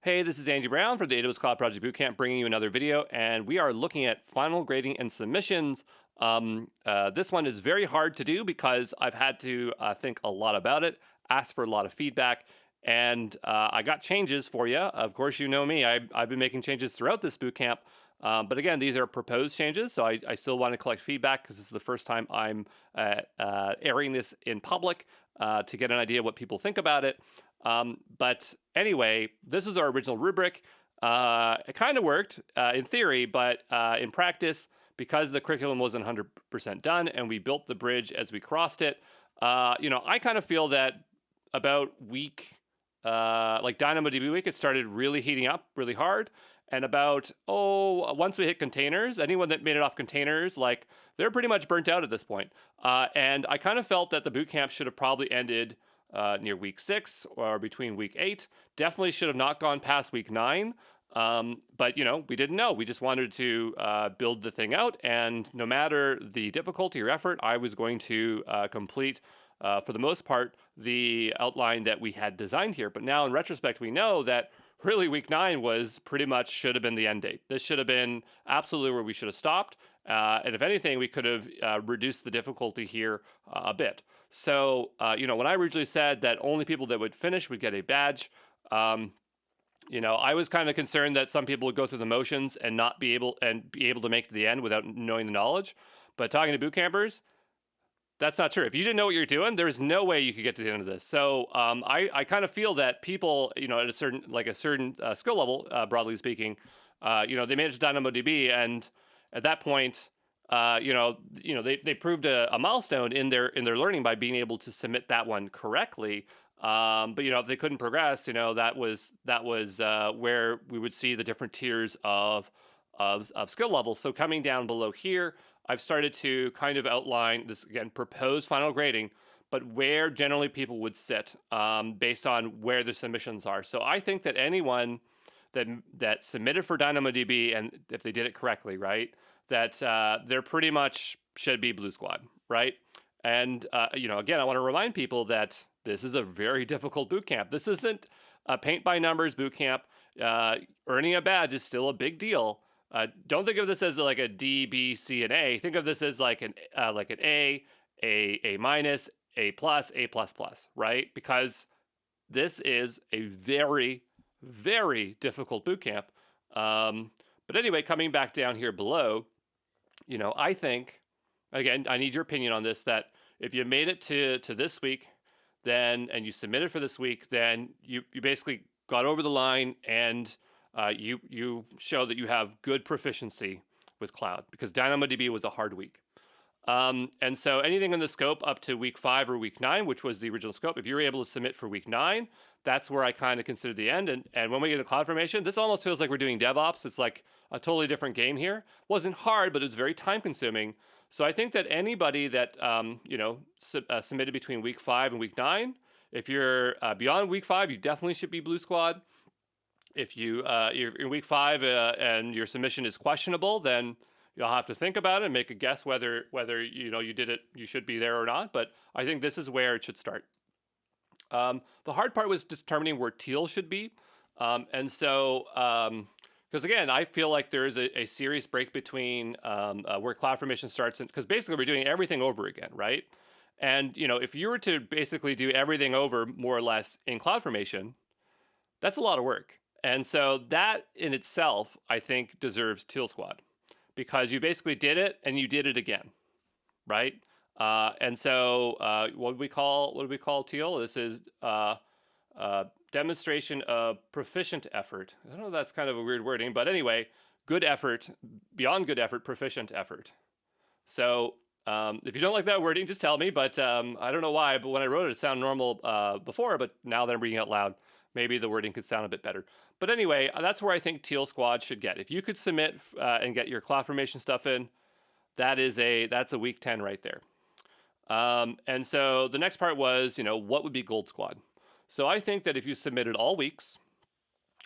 Hey, this is Andy Brown from the AWS Cloud Project Bootcamp, bringing you another video, and we are looking at final grading and submissions. This one is very hard to do because I've had to think a lot about it, ask for a lot of feedback, and I got changes for you. Of course, you know me; I've been making changes throughout this bootcamp. But again, these are proposed changes, so I still want to collect feedback because this is the first time I'm airing this in public to get an idea what people think about it. But anyway, this is our original rubric. It kind of worked in theory, but in practice, because the curriculum wasn't 100% done and we built the bridge as we crossed it, I kind of feel that about week, like DynamoDB week, it started really heating up really hard. And about, once we hit containers, anyone that made it off containers, like they're pretty much burnt out at this point. And I kind of felt that the bootcamp should have probably ended near week 6 or between week 8. Definitely should have not gone past week 9. But, we didn't know. We just wanted to build the thing out. And no matter the difficulty or effort, I was going to complete, for the most part, the outline that we had designed here. But now in retrospect, we know that really week 9 was pretty much should have been the end date. This should have been absolutely where we should have stopped. And if anything, we could have reduced the difficulty here a bit. So, when I originally said that only people that would finish would get a badge, I was kind of concerned that some people would go through the motions and not be able to make it to the end without knowing the knowledge. But talking to boot campers, that's not true. If you didn't know what you're doing, there's no way you could get to the end of this. So I kind of feel that people, at a certain skill level, broadly speaking, they made it to DynamoDB, and at that point, they proved a milestone in their learning by being able to submit that one correctly. But if they couldn't progress, that was where we would see the different tiers of skill levels. So coming down below here, I've started to kind of outline this, again, proposed final grading, but where generally people would sit based on where the submissions are. So I think that anyone that submitted for DynamoDB, and if they did it correctly, right, that they're pretty much should be Blue Squad, right? And, again, I want to remind people that this is a very difficult boot camp. This isn't a paint by numbers boot camp. Earning a badge is still a big deal. Don't think of this as like a D, B, C, and A. Think of this as like an A minus, A plus, A plus plus, right? Because this is a very, very difficult boot camp. But anyway, coming back down here below, I think, again, I need your opinion on this, that if you made it to this week, and you submitted for this week, then you basically got over the line and you show that you have good proficiency with cloud, because DynamoDB was a hard week. And so anything in the scope up to week 5 or week 9, which was the original scope, if you're able to submit for week 9, that's where I kind of consider the end. And when we get to CloudFormation, this almost feels like we're doing DevOps. It's like a totally different game here. Wasn't hard, but it was very time consuming. So I think that anybody that, submitted between week 5 and week 9, if you're beyond week 5, you definitely should be Blue Squad. If you're in week 5 and your submission is questionable, then you'll have to think about it and make a guess whether you did it, you should be there or not. But I think this is where it should start. The hard part was determining where teal should be. Because again, I feel like there is a serious break between where CloudFormation starts, because basically we're doing everything over again, right? And if you were to basically do everything over more or less in CloudFormation, that's a lot of work. And so that in itself, I think, deserves Teal Squad, because you basically did it and you did it again, right? And so what do we call Teal? This is demonstration of proficient effort. I know that's kind of a weird wording, but anyway, good effort, beyond good effort, proficient effort. So if you don't like that wording, just tell me. But I don't know why, but when I wrote it, it sounded normal before, but now that I'm reading it out loud, maybe the wording could sound a bit better. But anyway, that's where I think Teal Squad should get. If you could submit and get your CloudFormation stuff in, that's a week 10 right there. And so the next part was, what would be Gold Squad? So I think that if you submitted all weeks,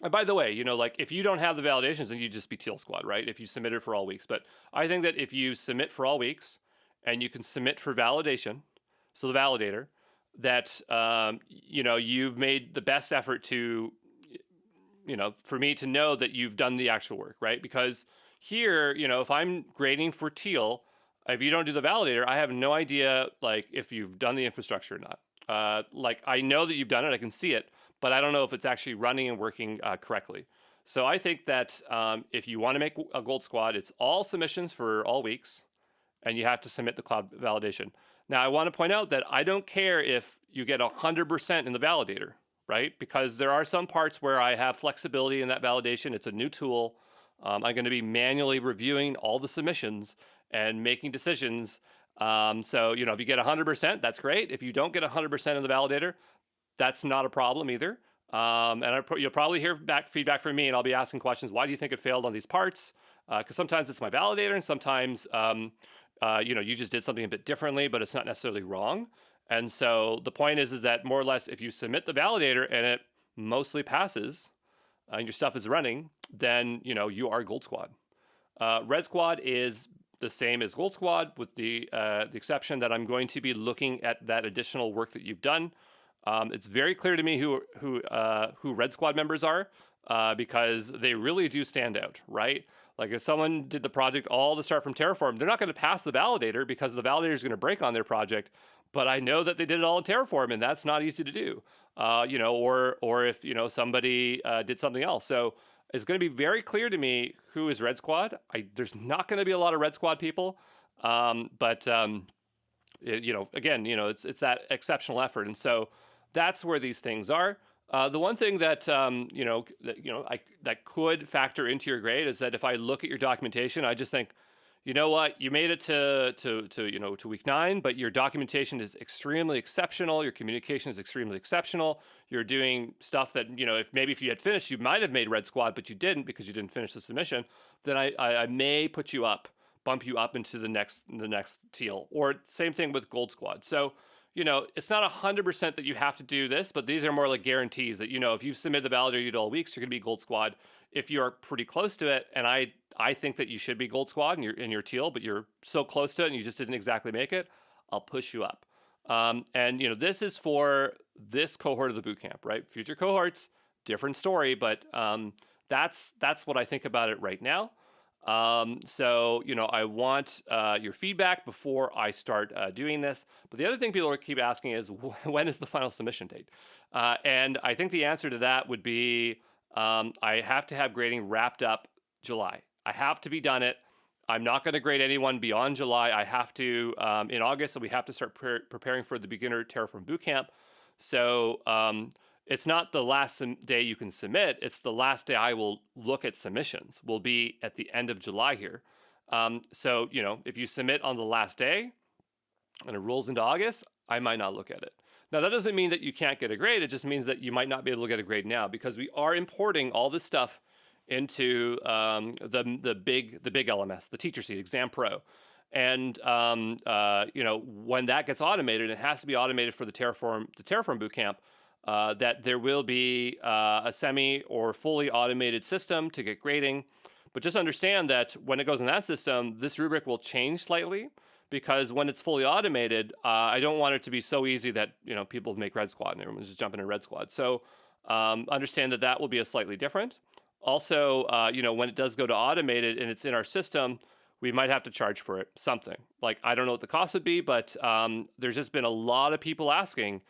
and by the way, like if you don't have the validations, then you just be Teal Squad, right? If you submitted for all weeks. But I think that if you submit for all weeks and you can submit for validation, so the validator, that, you've made the best effort to for me to know that you've done the actual work, right? Because here, if I'm grading for teal, if you don't do the validator, I have no idea like if you've done the infrastructure or not. Like I know that you've done it, I can see it, but I don't know if it's actually running and working correctly. So I think that if you want to make a gold squad, it's all submissions for all weeks, and you have to submit the cloud validation. Now, I want to point out that I don't care if you get 100% in the validator, right? Because there are some parts where I have flexibility in that validation. It's a new tool. I'm going to be manually reviewing all the submissions and making decisions. So, if you get 100%, that's great. If you don't get 100% in the validator, that's not a problem either. And you'll probably hear feedback from me, and I'll be asking questions. Why do you think it failed on these parts? Because sometimes it's my validator, and sometimes you just did something a bit differently, but it's not necessarily wrong. And so the point is that more or less, if you submit the validator and it mostly passes, and your stuff is running, then you are Gold Squad. Red Squad is the same as Gold Squad, with the exception that I'm going to be looking at that additional work that you've done. It's very clear to me who Red Squad members are, because they really do stand out, right? Like if someone did the project all to start from Terraform, they're not going to pass the validator because the validator is going to break on their project. But I know that they did it all in Terraform, and that's not easy to do. Or if somebody did something else. So it's going to be very clear to me who is Red Squad. There's not going to be a lot of Red Squad people, but again, it's that exceptional effort, and so that's where these things are. The one thing that that could factor into your grade is that if I look at your documentation, I just think, you know what, you made it to week 9, but your documentation is extremely exceptional. Your communication is extremely exceptional. You're doing stuff that if you had finished, you might have made Red Squad, but you didn't because you didn't finish the submission. Then I may bump you up into the next teal, or same thing with Gold Squad. So it's not 100% that you have to do this, but these are more like guarantees that, if you've submitted the validator you did all weeks, you're going to be Gold Squad. If you're pretty close to it, and I think that you should be Gold Squad and you're in your teal, but you're so close to it and you just didn't exactly make it, I'll push you up. And this is for this cohort of the bootcamp, right? Future cohorts, different story, but that's what I think about it right now. So I want your feedback before I start doing this. But the other thing people keep asking is, when is the final submission date? And I think the answer to that would be, I have to have grading wrapped up July. I have to be done it. I'm not going to grade anyone beyond July. I have to in August, so we have to start preparing for the beginner Terraform Bootcamp. So it's not the last day you can submit. It's the last day I will look at submissions. Will be at the end of July here. So if you submit on the last day and it rolls into August, I might not look at it. Now, that doesn't mean that you can't get a grade. It just means that you might not be able to get a grade now, because we are importing all this stuff into the big LMS, the Teacher Seat, Exam Pro. And when that gets automated, it has to be automated for the Terraform Bootcamp. That there will be a semi or fully automated system to get grading. But just understand that when it goes in that system, this rubric will change slightly, because when it's fully automated, I don't want it to be so easy that people make Red Squad and everyone's just jumping in Red Squad. So understand that will be a slightly different. Also, when it does go to automated and it's in our system, we might have to charge for it something. Like, I don't know what the cost would be, but there's just been a lot of people asking.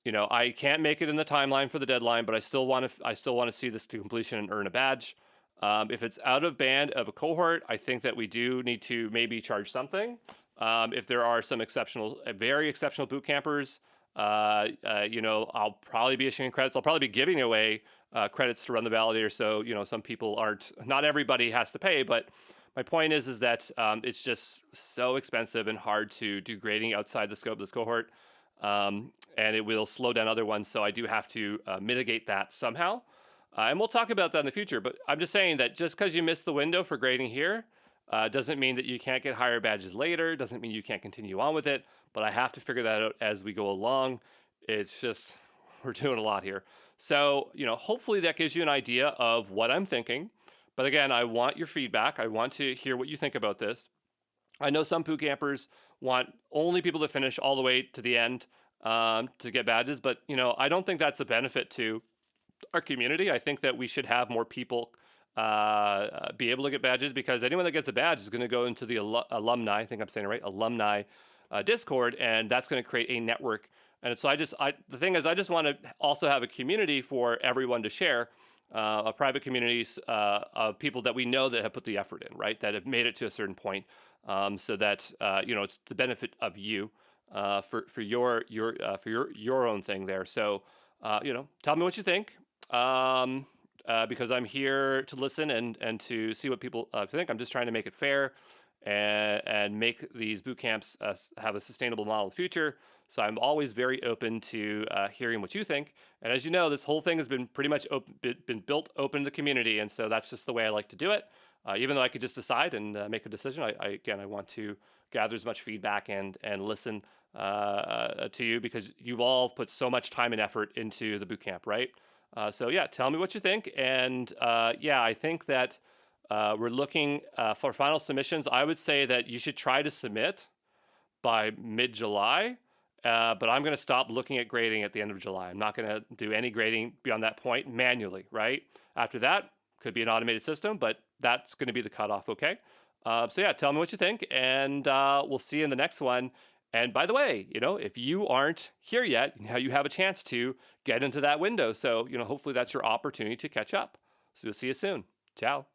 I can't make it in the timeline for the deadline, but I still want to see this to completion and earn a badge. If it's out of band of a cohort, I think that we do need to maybe charge something. If there are some very exceptional boot campers, I'll probably be issuing credits. I'll probably be giving away credits to run the validator. So, some people not everybody has to pay, but my point is that it's just so expensive and hard to do grading outside the scope of this cohort. And it will slow down other ones. So I do have to mitigate that somehow. And we'll talk about that in the future. But I'm just saying that just because you missed the window for grading here doesn't mean that you can't get higher badges later. Doesn't mean you can't continue on with it. But I have to figure that out as we go along. It's just, we're doing a lot here. So, hopefully that gives you an idea of what I'm thinking. But again, I want your feedback. I want to hear what you think about this. I know some boot campers want only people to finish all the way to the end to get badges, but I don't think that's a benefit to our community. I think that we should have more people be able to get badges, because anyone that gets a badge is going to go into the alumni, I think I'm saying it right, alumni Discord, and that's going to create a network. And so the thing is, I just want to also have a community for everyone to share, a private communities of people that we know that have put the effort in, right? That have made it to a certain point, so that it's the benefit of you for your own thing there. So tell me what you think. Because I'm here to listen and to see what people think. I'm just trying to make it fair and make these boot camps have a sustainable model in the future. So I'm always very open to hearing what you think. And as you know, this whole thing has been pretty much been built open to the community, and so that's just the way I like to do it. Even though I could just decide and make a decision, I want to gather as much feedback and listen to you, because you've all put so much time and effort into the boot camp, right? So yeah, tell me what you think. And yeah, I think that we're looking for final submissions. I would say that you should try to submit by mid-July, but I'm going to stop looking at grading at the end of July. I'm not going to do any grading beyond that point manually, right? After that, could be an automated system, but that's going to be the cutoff, okay? So yeah, tell me what you think, and we'll see you in the next one. And by the way, if you aren't here yet, now you have a chance to get into that window. So, hopefully that's your opportunity to catch up. So we'll see you soon. Ciao.